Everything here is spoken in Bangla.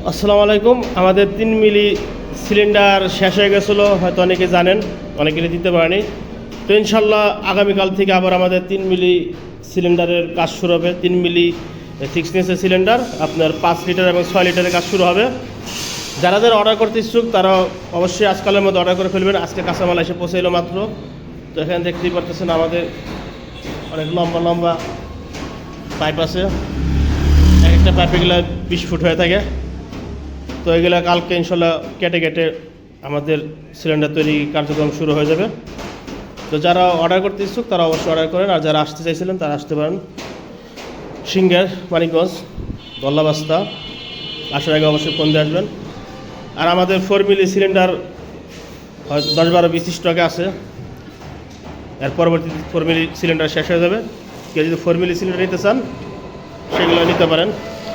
আসসালামু আলাইকুম। আমাদের 3 মিলি সিলিন্ডার শেষ হয়ে গেছিলো, হয়তো অনেকে জানেন, অনেকে দিতে পারেনি। তো ইনশাল্লাহ আগামীকাল থেকে আবার আমাদের 3 মিলি সিলিন্ডারের কাজ শুরু হবে। 3 মিলি থিকনেসের সিলিন্ডার আপনার 5 লিটার এবং 6 লিটারের কাজ শুরু হবে। যারা যারা অর্ডার করতে ইচ্ছুক তারা অবশ্যই আজকালের মধ্যে অর্ডার করে ফেলবেন। আজকে কাঁচামাল এসে পৌঁছে এলো মাত্র। তো এখানে দেখতেই পারতেছেন আমাদের অনেক লম্বা লম্বা পাইপ আছে। এক একটা পাইপ এগুলো 20 ফুট হয়ে থাকে। তো এগুলো কালকে ইনশাল্লাহ কেটে কেটে আমাদের সিলিন্ডার তৈরি কার্যক্রম শুরু হয়ে যাবে। তো যারা অর্ডার করতে ইচ্ছুক তারা অবশ্যই অর্ডার করেন, আর যারা আসতে চাইছিলেন তারা আসতে পারেন। সিঙ্গার, মানিকগঞ্জ, গল্লাবাস্তা আসার আগে অবশ্যই ফোন দিয়ে আসবেন। আর আমাদের 4 মিলি সিলিন্ডার 10-12-20 স্টকে আছে। এর পরবর্তী 4 মিলি সিলিন্ডার শেষ হয়ে যাবে। কেউ যদি 4 মিলি সিলিন্ডার নিতে চান সেগুলো নিতে পারেন।